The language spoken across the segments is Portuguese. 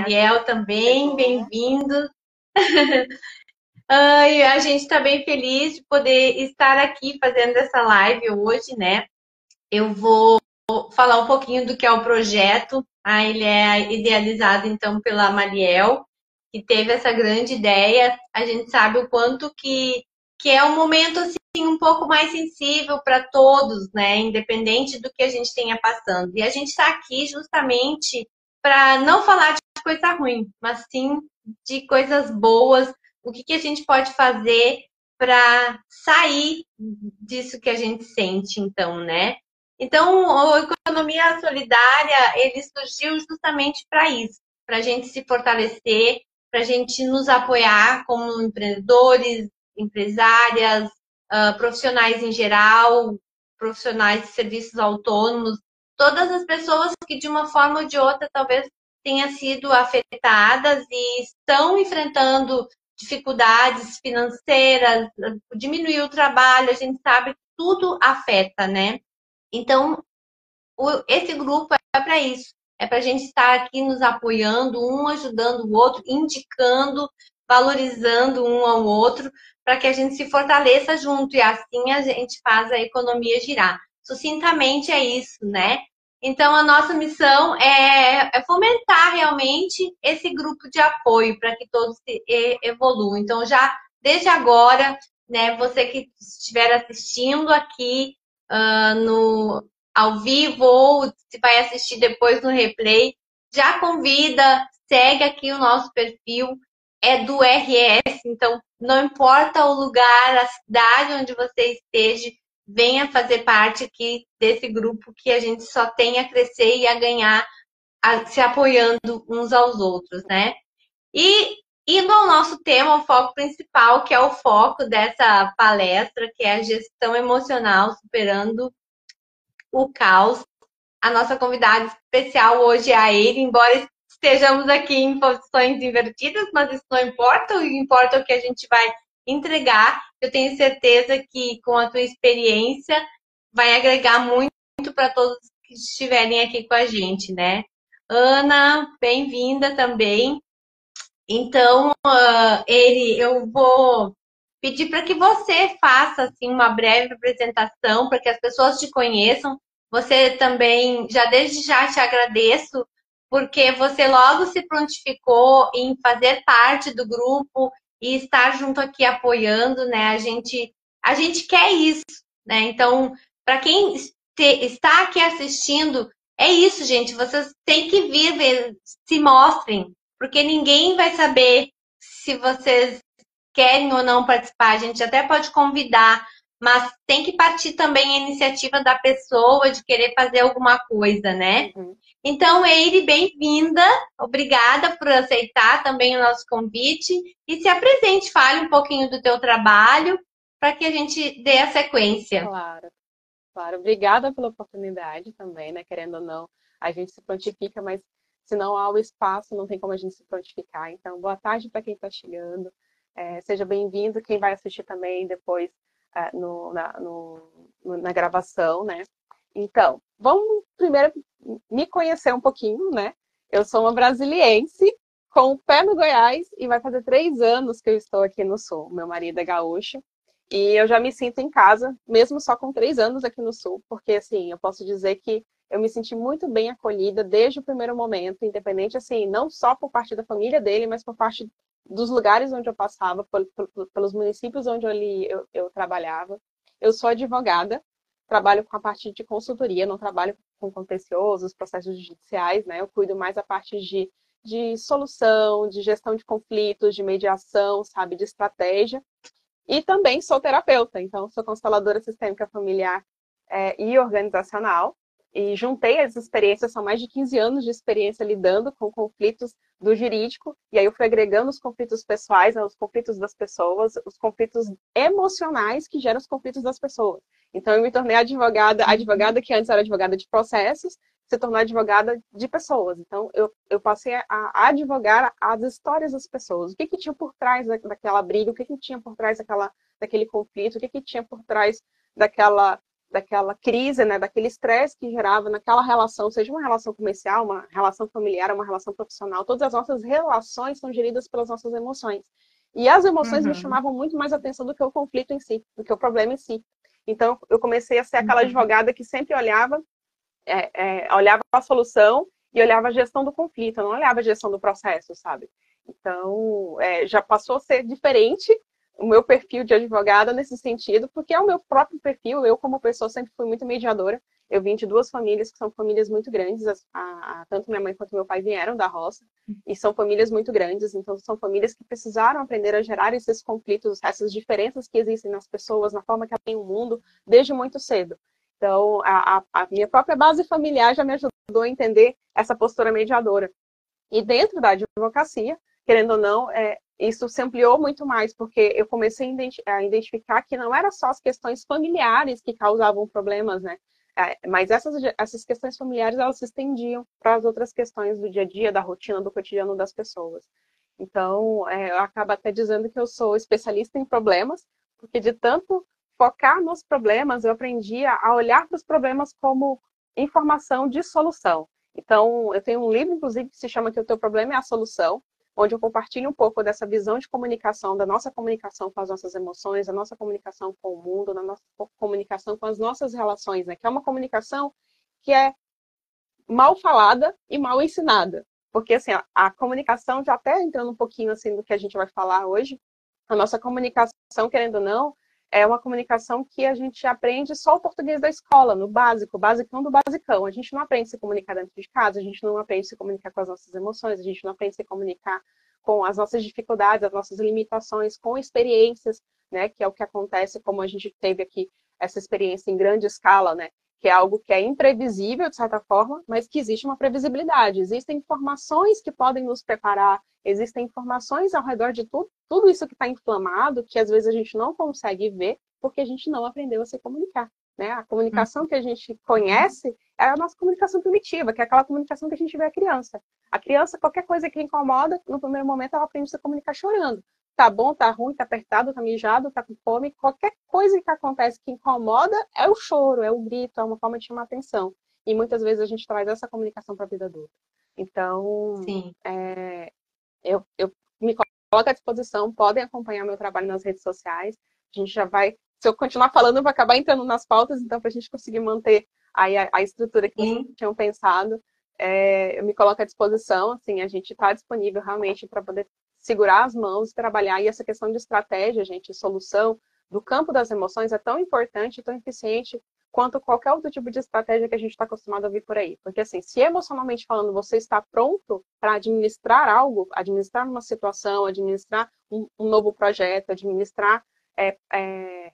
Ariel também, Chegou. bem-vindo. Ai, a gente está bem feliz de poder estar aqui fazendo essa live hoje, né? Eu vou falar um pouquinho do que é o projeto. Ele é idealizado, então, pela Mariel, que teve essa grande ideia. A gente sabe o quanto que é um momento, assim, um pouco mais sensível para todos, né? Independente do que a gente tenha passando. E a gente está aqui justamente para não falar de coisa ruim, mas sim de coisas boas. O que a gente pode fazer para sair disso que a gente sente, então, né? Então, a economia solidária, ele surgiu justamente para isso, para a gente se fortalecer, para a gente nos apoiar como empreendedores, empresárias, profissionais em geral, profissionais de serviços autônomos, todas as pessoas que de uma forma ou de outra talvez tenham sido afetadas e estão enfrentando dificuldades financeiras, diminuir o trabalho, a gente sabe que tudo afeta, né? Então, esse grupo é para isso. É para a gente estar aqui nos apoiando, um ajudando o outro, indicando, valorizando um ao outro, para que a gente se fortaleça junto e assim a gente faz a economia girar. Sucintamente é isso, né? Então, a nossa missão é fomentar realmente esse grupo de apoio para que todos evoluam. Então, já desde agora, né, você que estiver assistindo aqui no ao vivo ou se vai assistir depois no replay, já convida, segue aqui o nosso perfil, é do RS, então não importa o lugar, a cidade onde você esteja, venha fazer parte aqui desse grupo que a gente só tem a crescer e a ganhar, se apoiando uns aos outros, né? E indo ao nosso tema, o foco principal, que é o foco dessa palestra, que é a gestão emocional superando o caos. A nossa convidada especial hoje é a Eire, embora estejamos aqui em posições invertidas, mas isso não importa, o que importa é o que a gente vai entregar. Eu tenho certeza que com a tua experiência vai agregar muito para todos que estiverem aqui com a gente, né? Ana, bem-vinda também. Então, Eire, eu vou pedir para que você faça assim uma breve apresentação para que as pessoas te conheçam. Você também, já desde já te agradeço, porque você logo se prontificou em fazer parte do grupo e estar junto aqui apoiando, né? A gente quer isso, né? Então, para quem está aqui assistindo, é isso, gente. Vocês têm que vir, se mostrem, porque ninguém vai saber se vocês querem ou não participar. A gente até pode convidar, mas tem que partir também a iniciativa da pessoa de querer fazer alguma coisa, né? Uhum. Então, Eire, bem-vinda. Obrigada por aceitar também o nosso convite. E se apresente, fale um pouquinho do teu trabalho para que a gente dê a sequência. Claro, claro. Obrigada pela oportunidade também, né? Querendo ou não, a gente se prontifica, mas se não há o espaço, não tem como a gente se prontificar. Então, boa tarde para quem está chegando. Seja bem-vindo, quem vai assistir também depois na gravação, né? Então, vamos primeiro me conhecer um pouquinho, né? Eu sou uma brasiliense com o pé no Goiás e vai fazer 3 anos que eu estou aqui no Sul. Meu marido é gaúcho e eu já me sinto em casa, mesmo só com 3 anos aqui no Sul, porque assim, eu posso dizer que eu me senti muito bem acolhida desde o primeiro momento, independente, assim, não só por parte da família dele, mas por parte dos lugares onde eu passava, pelos municípios onde eu trabalhava. Eu sou advogada, trabalho com a parte de consultoria, não trabalho com contenciosos, processos judiciais, né? Eu cuido mais a parte de solução, de gestão de conflitos, de mediação, sabe, de estratégia. E também sou terapeuta, então sou consteladora sistêmica familiar e organizacional. E juntei as experiências, são mais de 15 anos de experiência lidando com conflitos do jurídico, e aí eu fui agregando os conflitos pessoais aos conflitos das pessoas, os conflitos emocionais que geram os conflitos das pessoas. Então eu me tornei advogada que antes era advogada de processos, se tornou advogada de pessoas. Então eu passei a advogar as histórias das pessoas. O que tinha por trás daquela briga, o que tinha por trás daquele conflito, o que tinha por trás daquela daquela crise, né, daquele estresse que gerava naquela relação, seja uma relação comercial, uma relação familiar, uma relação profissional. Todas as nossas relações são geridas pelas nossas emoções. E as emoções me Uhum. chamavam muito mais atenção do que o conflito em si, do que o problema em si. Então, eu comecei a ser aquela Uhum. advogada que sempre olhava a solução e olhava a gestão do conflito, eu não olhava a gestão do processo, sabe? Então, já passou a ser diferente o meu perfil de advogada nesse sentido, porque é o meu próprio perfil. Eu, como pessoa, sempre fui muito mediadora. Eu vim de duas famílias que são famílias muito grandes. Tanto minha mãe quanto meu pai vieram da roça. E são famílias muito grandes. Então, são famílias que precisaram aprender a gerar esses conflitos, essas diferenças que existem nas pessoas, na forma que elas veem o mundo, desde muito cedo. Então, a minha própria base familiar já me ajudou a entender essa postura mediadora. E dentro da advocacia, querendo ou não, isso se ampliou muito mais, porque eu comecei a identificar que não era só as questões familiares que causavam problemas, né? Mas essas questões familiares, elas se estendiam para as outras questões do dia a dia, da rotina, do cotidiano das pessoas. Então, eu acabo até dizendo que eu sou especialista em problemas, porque de tanto focar nos problemas, eu aprendi a olhar para os problemas como informação de solução. Então, eu tenho um livro, inclusive, que se chama Que o Teu Problema é a Solução, onde eu compartilho um pouco dessa visão de comunicação, da nossa comunicação com as nossas emoções, da nossa comunicação com o mundo, da nossa comunicação com as nossas relações, né? Que é uma comunicação que é mal falada e mal ensinada. Porque, assim, a comunicação, já até entrando um pouquinho, assim, do que a gente vai falar hoje, a nossa comunicação, querendo ou não, é uma comunicação que a gente aprende só o português da escola, no básico, o basicão do basicão. A gente não aprende a se comunicar dentro de casa, a gente não aprende a se comunicar com as nossas emoções, a gente não aprende a se comunicar com as nossas dificuldades, as nossas limitações, com experiências, né, que é o que acontece, como a gente teve aqui essa experiência em grande escala, né, que é algo que é imprevisível, de certa forma, mas que existe uma previsibilidade. Existem informações que podem nos preparar, existem informações ao redor de tudo isso que está inflamado, que às vezes a gente não consegue ver, porque a gente não aprendeu a se comunicar. Né? A comunicação que a gente conhece é a nossa comunicação primitiva, que é aquela comunicação que a gente vê a criança. A criança, qualquer coisa que incomoda, no primeiro momento ela aprende a se comunicar chorando. Tá bom, tá ruim, tá apertado, tá mijado, tá com fome, qualquer coisa que acontece que incomoda é o choro, é o grito, é uma forma de chamar atenção. E muitas vezes a gente traz essa comunicação para a vida adulta. Então, Sim. eu me coloco à disposição, podem acompanhar meu trabalho nas redes sociais. A gente já vai, se eu continuar falando, eu vou acabar entrando nas pautas, então para a gente conseguir manter aí a estrutura que vocês Sim. tinham pensado, eu me coloco à disposição, assim, a gente está disponível realmente para poder segurar as mãos e trabalhar. E essa questão de estratégia, gente, solução do campo das emoções é tão importante, tão eficiente quanto qualquer outro tipo de estratégia que a gente está acostumado a ouvir por aí. Porque, assim, se emocionalmente falando você está pronto para administrar algo, administrar uma situação, administrar um novo projeto, administrar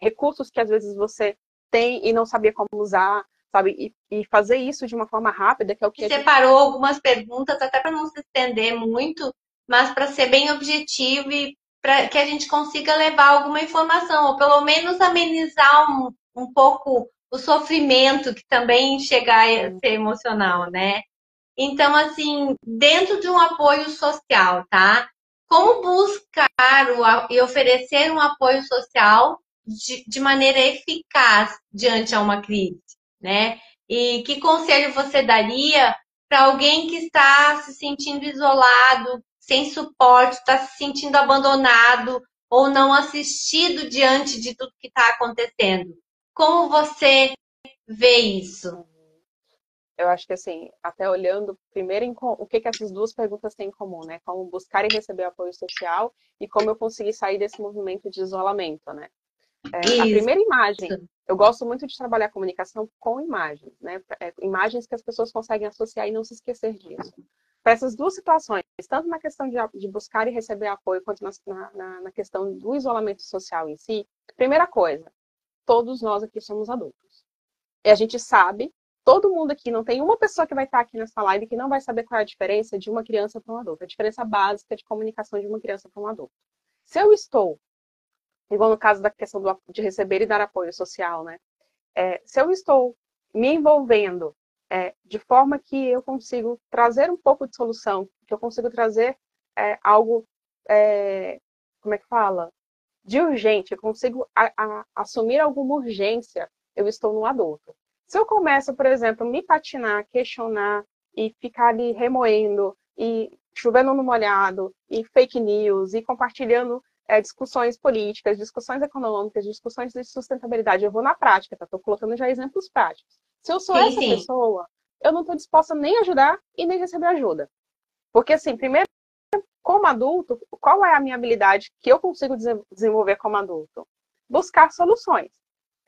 recursos que às vezes você tem e não sabia como usar, sabe? E fazer isso de uma forma rápida, que é o que a gente... Separou algumas perguntas, até para não se estender muito, mas para ser bem objetivo e para que a gente consiga levar alguma informação, ou pelo menos amenizar um pouco o sofrimento, que também chega a ser emocional, né? Então, assim, dentro de um apoio social, tá? Como buscar e oferecer um apoio social de maneira eficaz diante a uma crise, né? E que conselho você daria para alguém que está se sentindo isolado, sem suporte, está se sentindo abandonado ou não assistido diante de tudo que está acontecendo? Como você vê isso? Eu acho que, assim, até olhando primeiro o que essas duas perguntas têm em comum, né? Como buscar e receber apoio social e como eu conseguir sair desse movimento de isolamento, né? A Isso. primeira imagem, eu gosto muito de trabalhar a comunicação com imagens, né? Imagens que as pessoas conseguem associar e não se esquecer disso. Para essas duas situações, tanto na questão de buscar e receber apoio, quanto na questão do isolamento social em si, primeira coisa, todos nós aqui somos adultos. E a gente sabe, todo mundo aqui, não tem uma pessoa que vai estar aqui nessa live que não vai saber qual é a diferença de uma criança para um adulto, a diferença básica de comunicação de uma criança para um adulto. Se eu estou, igual no caso da questão de receber e dar apoio social, né? Se eu estou me envolvendo de forma que eu consigo trazer um pouco de solução, que eu consigo trazer algo, como é que fala? De urgente, eu consigo assumir alguma urgência eu estou no adulto. Se eu começo, por exemplo, me patinar, questionar e ficar ali remoendo e chovendo no molhado e fake news e compartilhando discussões políticas, discussões econômicas, discussões de sustentabilidade, eu vou na prática, tá? Estou colocando já exemplos práticos. Se eu sou Sim, essa sim. pessoa, eu não estou disposta nem a ajudar e nem receber ajuda. Porque, assim, primeiro, como adulto, qual é a minha habilidade que eu consigo desenvolver como adulto? Buscar soluções.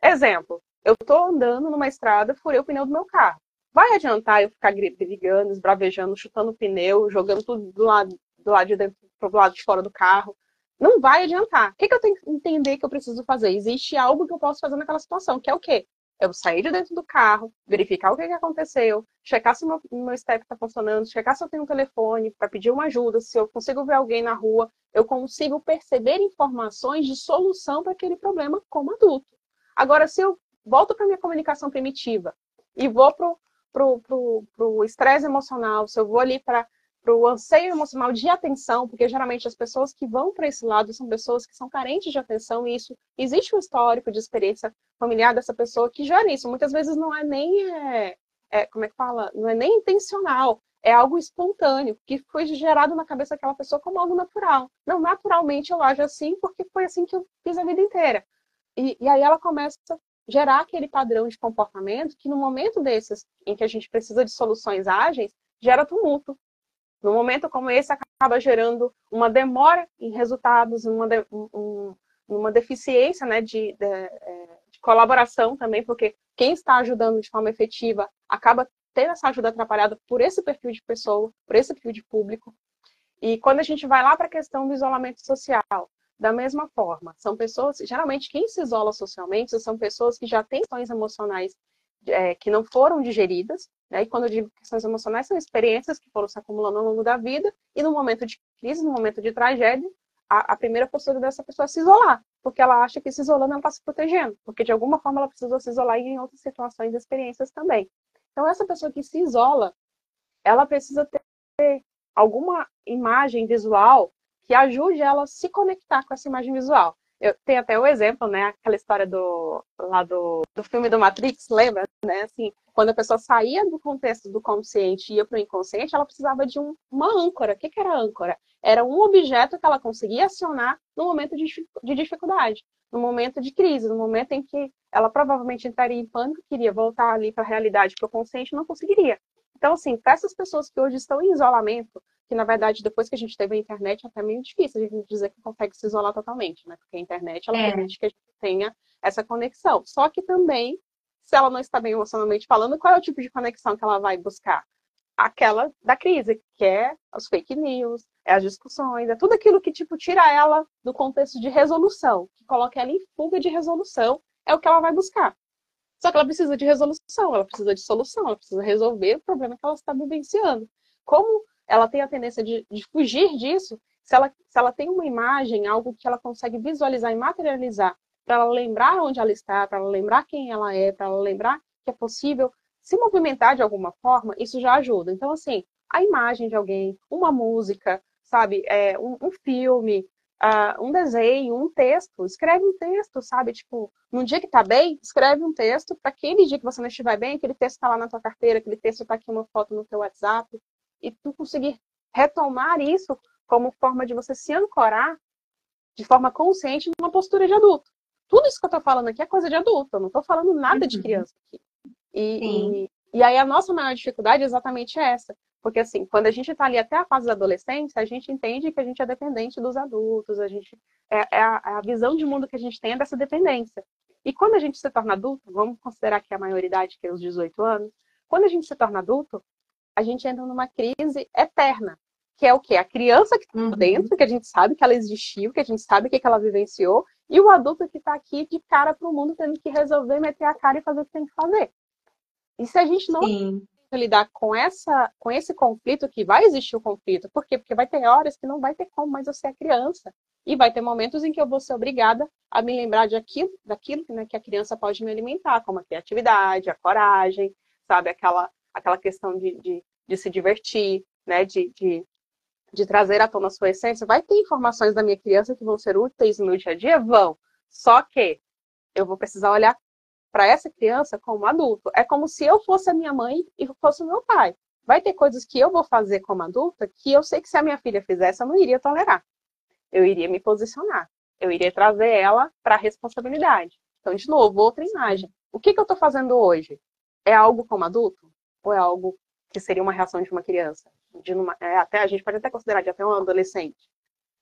Exemplo, eu estou andando numa estrada, furei o pneu do meu carro. Vai adiantar eu ficar brigando, esbravejando, chutando o pneu, jogando tudo do lado de dentro pro lado de fora do carro? Não vai adiantar. O que eu tenho que entender que eu preciso fazer? Existe algo que eu posso fazer naquela situação, que é o quê? Eu sair de dentro do carro, verificar o que aconteceu, checar se o meu step está funcionando, checar se eu tenho um telefone para pedir uma ajuda, se eu consigo ver alguém na rua, eu consigo perceber informações de solução para aquele problema como adulto. Agora, se eu volto para minha comunicação primitiva e vou pro estresse emocional, se eu vou ali para o anseio emocional de atenção, porque geralmente as pessoas que vão para esse lado são pessoas que são carentes de atenção, e isso existe um histórico de experiência familiar dessa pessoa que gera isso. Muitas vezes não é nem, como é que fala? Não é nem intencional, é algo espontâneo, que foi gerado na cabeça daquela pessoa como algo natural. Não, naturalmente eu ajo assim porque foi assim que eu fiz a vida inteira. E aí ela começa a gerar aquele padrão de comportamento que no momento desses, em que a gente precisa de soluções ágeis, gera tumulto. No momento como esse, acaba gerando uma demora em resultados, uma deficiência, né, de colaboração também, porque quem está ajudando de forma efetiva acaba tendo essa ajuda atrapalhada por esse perfil de pessoa, por esse perfil de público. E quando a gente vai lá para a questão do isolamento social, da mesma forma, são pessoas, geralmente quem se isola socialmente são pessoas que já têm questões emocionais que não foram digeridas, né? E quando eu digo questões emocionais, são experiências que foram se acumulando ao longo da vida, e no momento de crise, no momento de tragédia, a primeira postura dessa pessoa é se isolar, porque ela acha que se isolando ela está se protegendo, porque de alguma forma ela precisou se isolar em outras situações e experiências também. Então, essa pessoa que se isola, ela precisa ter alguma imagem visual que ajude ela a se conectar com essa imagem visual. Eu tenho até o exemplo, né, aquela história do filme do Matrix, lembra? Né? Assim, quando a pessoa saía do contexto do consciente e ia para o inconsciente, ela precisava de uma âncora. O que era a âncora? Era um objeto que ela conseguia acionar no momento de dificuldade, no momento de crise, no momento em que ela provavelmente entraria em pânico, queria voltar ali para a realidade, para o consciente, não conseguiria. Então, assim, para essas pessoas que hoje estão em isolamento, que na verdade, depois que a gente teve a internet, é até meio difícil a gente dizer que consegue se isolar totalmente, né? Porque a internet, ela permite que a gente tenha essa conexão. Só que também, se ela não está bem emocionalmente falando, qual é o tipo de conexão que ela vai buscar? Aquela da crise, que é os fake news, é as discussões, é tudo aquilo que, tipo, tira ela do contexto de resolução, que coloca ela em fuga de resolução, é o que ela vai buscar. Só que ela precisa de resolução, ela precisa de solução, ela precisa resolver o problema que ela está vivenciando. Como ela tem a tendência de fugir disso, se ela tem uma imagem, algo que ela consegue visualizar e materializar, para ela lembrar onde ela está, para ela lembrar quem ela é, para ela lembrar que é possível se movimentar de alguma forma, isso já ajuda. Então, assim, a imagem de alguém, uma música, sabe, um filme, um desenho, um texto, escreve um texto, sabe? Tipo, num dia que tá bem, escreve um texto, para aquele dia que você não estiver bem, aquele texto tá lá na tua carteira, aquele texto tá aqui uma foto no teu WhatsApp, e tu conseguir retomar isso como forma de você se ancorar de forma consciente numa postura de adulto. Tudo isso que eu tô falando aqui é coisa de adulto, eu não tô falando nada de criança aqui. E aí a nossa maior dificuldade é exatamente essa. Porque, assim, quando a gente está ali até a fase da adolescência, a gente entende que a gente é dependente dos adultos, a visão de mundo que a gente tem é dessa dependência. E quando a gente se torna adulto, vamos considerar que a maioridade, que é os 18 anos, quando a gente se torna adulto, a gente entra numa crise eterna, que é o quê? A criança que está dentro, que a gente sabe que ela existiu, que a gente sabe o que ela vivenciou, e o adulto que está aqui de cara para o mundo, tendo que resolver, meter a cara e fazer o que tem que fazer. E se a gente não lidar com esse conflito, que vai existir o conflito, por quê? Porque vai ter horas que não vai ter como mais eu ser a criança. E vai ter momentos em que eu vou ser obrigada a me lembrar daquilo, né, que a criança pode me alimentar, como a criatividade, a coragem, sabe? Aquela questão de se divertir, né? De trazer à tona a sua essência. Vai ter informações da minha criança que vão ser úteis no meu dia a dia? Vão. Só que eu vou precisar olhar para essa criança como adulto. É como se eu fosse a minha mãe e fosse o meu pai. Vai ter coisas que eu vou fazer como adulta que eu sei que se a minha filha fizesse, eu não iria tolerar. Eu iria me posicionar. Eu iria trazer ela para a responsabilidade. Então, de novo, outra imagem. O que eu estou fazendo hoje? É algo como adulto? Ou é algo que seria uma reação de uma criança? Até a gente pode até considerar de até um adolescente.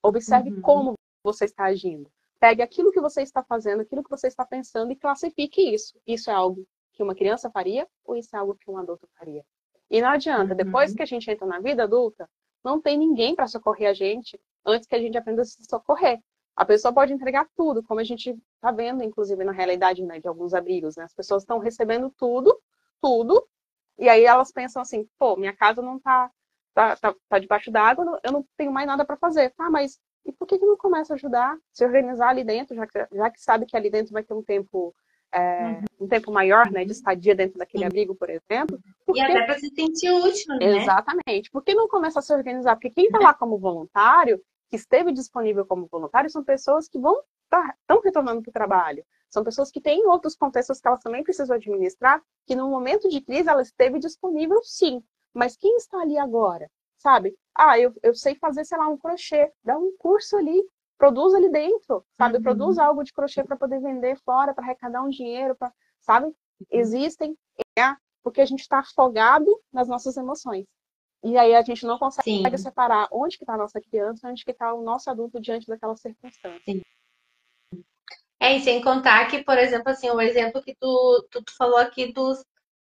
Observe como você está agindo. Pegue aquilo que você está fazendo, aquilo que você está pensando e classifique isso. Isso é algo que uma criança faria ou isso é algo que um adulto faria? E não adianta, depois que a gente entra na vida adulta, não tem ninguém para socorrer a gente antes que a gente aprenda a se socorrer. A pessoa pode entregar tudo, como a gente está vendo, inclusive, na realidade, né, de alguns abrigos. Né? As pessoas estão recebendo tudo, e aí elas pensam assim, pô, minha casa não tá debaixo d'água, eu não tenho mais nada para fazer. Tá, mas e por que não começa a ajudar, se organizar ali dentro, já que sabe que ali dentro vai ter um tempo maior, né, de estadia dentro daquele abrigo, por exemplo. E até para se sentir útil, né? Exatamente. Por que não começa a se organizar? Porque quem está lá como voluntário, que esteve disponível como voluntário, são pessoas que estão retornando para o trabalho. São pessoas que têm outros contextos que elas também precisam administrar, que no momento de crise ela esteve disponível, sim. Mas quem está ali agora? Sabe? Eu sei fazer, sei lá, um crochê. Dá um curso ali, produz ali dentro, sabe? Produz algo de crochê para poder vender fora, para arrecadar um dinheiro, sabe? Existem, porque a gente está afogado nas nossas emoções. E aí a gente não consegue separar onde que está a nossa criança, onde que está o nosso adulto diante daquela circunstância. Sim. E sem contar que, por exemplo, assim, o exemplo que tu falou aqui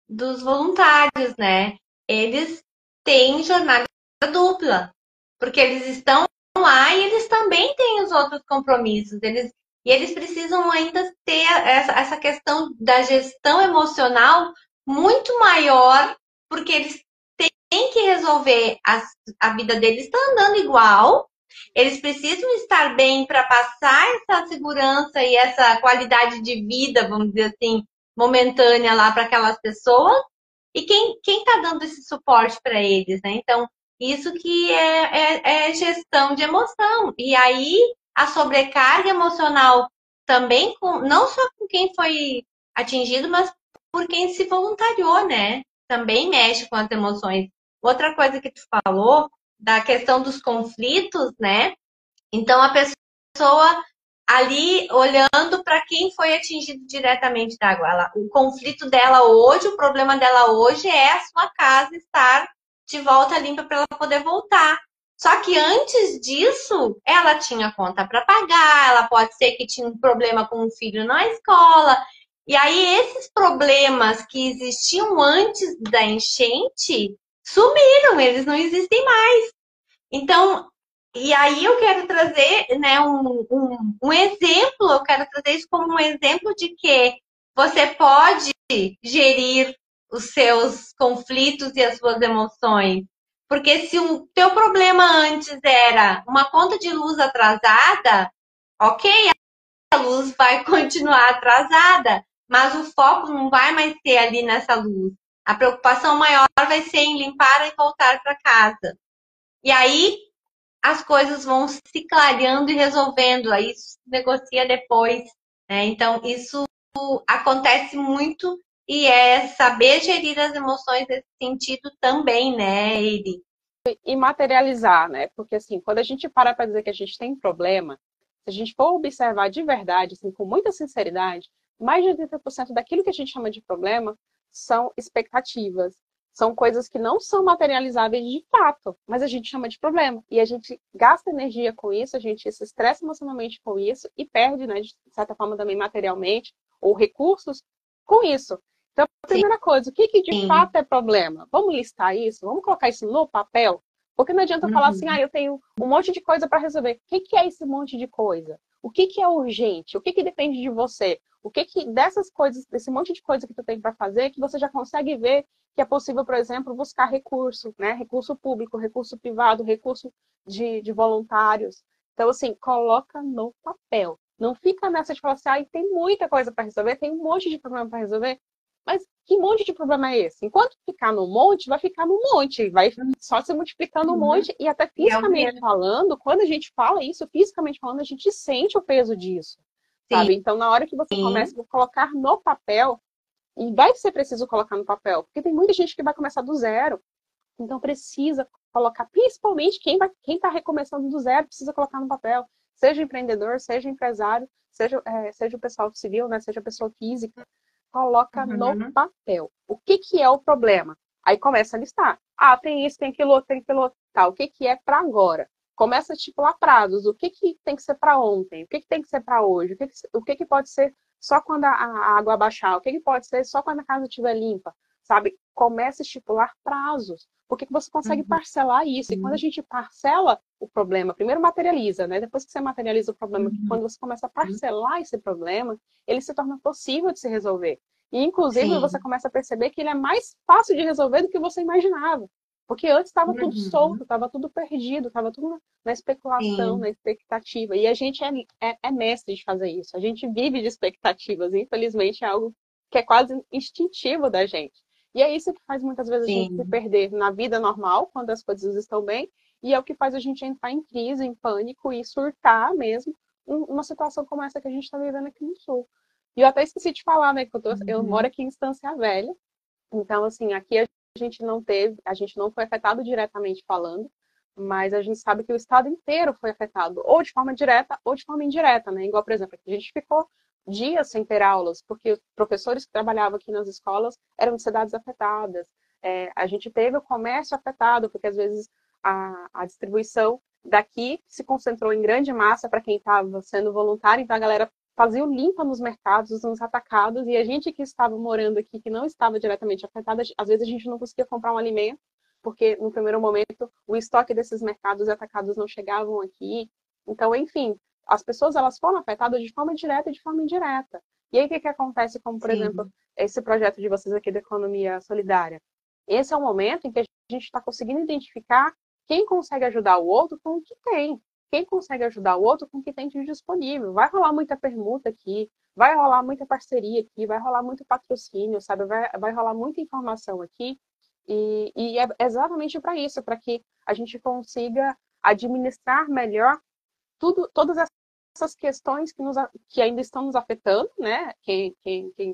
dos voluntários, né? Eles têm jornada dupla, porque eles estão lá e eles também têm os outros compromissos. E eles precisam ainda ter essa questão da gestão emocional muito maior, porque eles têm que resolver a vida deles, está andando igual. Eles precisam estar bem para passar essa segurança e essa qualidade de vida, vamos dizer assim, momentânea lá para aquelas pessoas. E quem está dando esse suporte para eles, né? Então, isso que é gestão de emoção. E aí, a sobrecarga emocional também, não só com quem foi atingido, mas por quem se voluntariou, né? Também mexe com as emoções. Outra coisa que tu falou, da questão dos conflitos, né? Então, a pessoa ali olhando para quem foi atingido diretamente da água. O conflito dela hoje, o problema dela hoje é a sua casa estar de volta limpa para ela poder voltar. Só que antes disso, ela tinha conta para pagar, ela pode ser que tinha um problema com o filho na escola. E aí, esses problemas que existiam antes da enchente sumiram, eles não existem mais. Então, e aí eu quero trazer, né, um exemplo, eu quero trazer isso como um exemplo de que você pode gerir os seus conflitos e as suas emoções. Porque se o teu problema antes era uma conta de luz atrasada, ok, a luz vai continuar atrasada, mas o foco não vai mais ser ali nessa luz. A preocupação maior vai ser em limpar e voltar para casa. E aí as coisas vão se clareando e resolvendo, aí isso negocia depois, né? Então, isso acontece muito e é saber gerir as emoções nesse sentido também, né, Eli? E materializar, né? Porque, assim, quando a gente para dizer que a gente tem problema, se a gente for observar de verdade, assim, com muita sinceridade, mais de 80% daquilo que a gente chama de problema são expectativas. São coisas que não são materializáveis de fato, mas a gente chama de problema. E a gente gasta energia com isso, a gente se estressa emocionalmente com isso e perde, né, de certa forma também materialmente, ou recursos com isso. Então, a primeira coisa, o que de fato é problema? Vamos listar isso? Vamos colocar isso no papel? Porque não adianta eu falar assim, eu tenho um monte de coisa para resolver. O que é esse monte de coisa? O que é urgente? O que depende de você? O que dessas coisas, desse monte de coisa que tu tem para fazer, que você já consegue ver que é possível, por exemplo, buscar recurso, né? Recurso público, recurso privado, recurso de voluntários. Então, assim, coloca no papel. Não fica nessa de falar assim, tem muita coisa para resolver, tem um monte de problema para resolver. Mas que monte de problema é esse? Enquanto ficar no monte, vai ficar no monte, vai só se multiplicando um monte, e até fisicamente falando, quando a gente fala isso, fisicamente falando, a gente sente o peso disso. sim, sabe? Então, na hora que você começa a colocar no papel, e vai ser preciso colocar no papel, porque tem muita gente que vai começar do zero, então precisa colocar, principalmente quem está recomeçando do zero, precisa colocar no papel, seja empreendedor, seja empresário, seja o pessoal civil, né, seja a pessoa física, coloca no uhum, papel. O que, que é o problema? Aí começa a listar. Ah, tem isso, tem aquilo outro, tem aquilo outro. Tá, o que, que é para agora? Começa a estipular prazos. O que, que tem que ser para ontem? O que, que tem que ser para hoje? O que pode ser só quando a água baixar? O que, que pode ser só quando a casa estiver limpa? Sabe? Começa a estipular prazos. Porque você consegue uhum, parcelar isso. E quando a gente parcela o problema, primeiro materializa, né? Depois que você materializa o problema, uhum, quando você começa a parcelar esse problema, ele se torna possível de se resolver. E, inclusive, você sim, começa a perceber que ele é mais fácil de resolver do que você imaginava. Porque antes estava tudo solto, uhum, estava tudo perdido, estava tudo na especulação, na sim, expectativa. E a gente é mestre de fazer isso. A gente vive de expectativas. Infelizmente, é algo que é quase instintivo da gente. E é isso que faz muitas vezes a gente se sim, perder na vida normal, quando as coisas estão bem, e é o que faz a gente entrar em crise, em pânico e surtar mesmo uma situação como essa que a gente está vivendo aqui no Sul. E eu até esqueci de falar, né, que eu moro uhum, aqui em Estância Velha, então, assim, aqui a gente não foi afetado diretamente falando, mas a gente sabe que o estado inteiro foi afetado, ou de forma direta ou de forma indireta, né? Igual, por exemplo, aqui a gente ficou dias sem ter aulas, porque os professores que trabalhavam aqui nas escolas eram de cidades afetadas. A gente teve o comércio afetado, porque às vezes a distribuição daqui se concentrou em grande massa para quem estava sendo voluntário, então a galera faziam limpa nos mercados, nos atacados, e a gente que estava morando aqui, que não estava diretamente afetada, às vezes a gente não conseguia comprar um alimento, porque no primeiro momento o estoque desses mercados atacados não chegavam aqui. Então, enfim, as pessoas elas foram afetadas de forma direta e de forma indireta. E aí o que, que acontece, como por exemplo, sim, esse projeto de vocês aqui da economia solidária? Esse é o momento em que a gente está conseguindo identificar quem consegue ajudar o outro com o que tem, quem consegue ajudar o outro com o que tem de disponível. Vai rolar muita permuta aqui, vai rolar muita parceria aqui, vai rolar muito patrocínio, sabe? Vai rolar muita informação aqui. E é exatamente para isso, para que a gente consiga administrar melhor todas essas questões que ainda estão nos afetando, né? Quem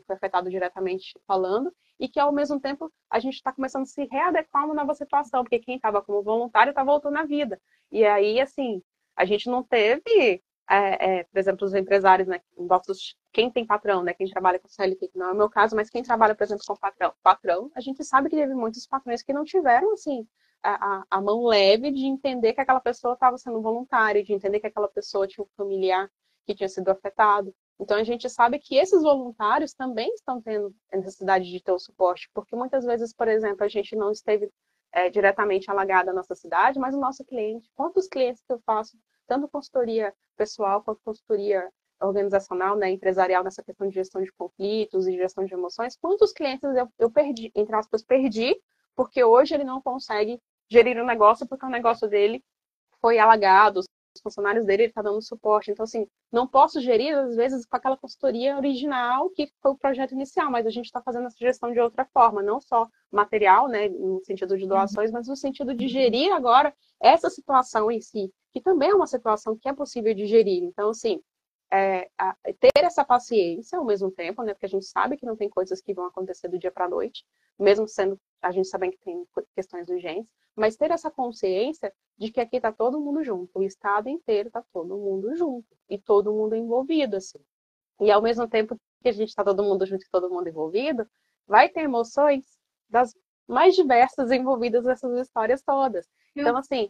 foi afetado diretamente falando, e que ao mesmo tempo a gente está começando a se readequar a uma nova situação, porque quem estava como voluntário está voltando à vida. E aí, assim, a gente não teve, por exemplo, os empresários, né? Quem tem patrão, né? Quem trabalha com CLT, que não é o meu caso, mas quem trabalha, por exemplo, com patrão, a gente sabe que teve muitos patrões que não tiveram, assim, a mão leve de entender que aquela pessoa estava sendo voluntária, de entender que aquela pessoa tinha um familiar que tinha sido afetado. Então a gente sabe que esses voluntários também estão tendo a necessidade de ter o suporte, porque muitas vezes, por exemplo, a gente não esteve diretamente alagada a nossa cidade, mas o nosso cliente, quantos clientes que eu faço, tanto consultoria pessoal quanto consultoria organizacional, né, empresarial, nessa questão de gestão de conflitos e gestão de emoções, quantos clientes eu perdi, entre aspas, perdi, porque hoje ele não consegue gerir o negócio porque o negócio dele foi alagado, os funcionários dele está dando suporte. Então, assim, não posso gerir, às vezes, com aquela consultoria original que foi o projeto inicial, mas a gente está fazendo essa gestão de outra forma, não só material, né, no sentido de doações, mas no sentido de gerir agora essa situação em si, que também é uma situação que é possível de gerir. Então, assim, ter essa paciência ao mesmo tempo, né? Porque a gente sabe que não tem coisas que vão acontecer do dia para a noite, mesmo sendo a gente sabendo que tem questões urgentes, mas ter essa consciência de que aqui está todo mundo junto, o estado inteiro está todo mundo junto e todo mundo envolvido, assim. E ao mesmo tempo que a gente está todo mundo junto e todo mundo envolvido, vai ter emoções das mais diversas envolvidas nessas histórias todas. Então, eu, assim,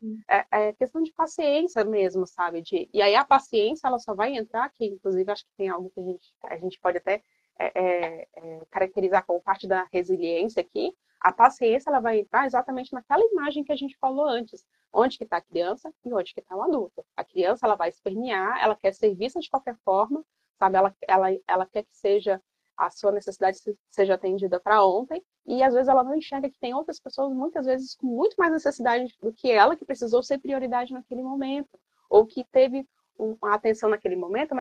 é questão de paciência mesmo, sabe? E aí a paciência, ela só vai entrar, que inclusive acho que tem algo que a gente pode até caracterizar como parte da resiliência aqui. A paciência, ela vai entrar exatamente naquela imagem que a gente falou antes. Onde que está a criança e onde que está o adulto. A criança, ela vai espernear, ela quer ser vista de qualquer forma, sabe? Ela quer que seja a sua necessidade seja atendida para ontem, e às vezes ela não enxerga que tem outras pessoas, muitas vezes, com muito mais necessidade do que ela, que precisou ser prioridade naquele momento, ou que teve uma atenção naquele momento,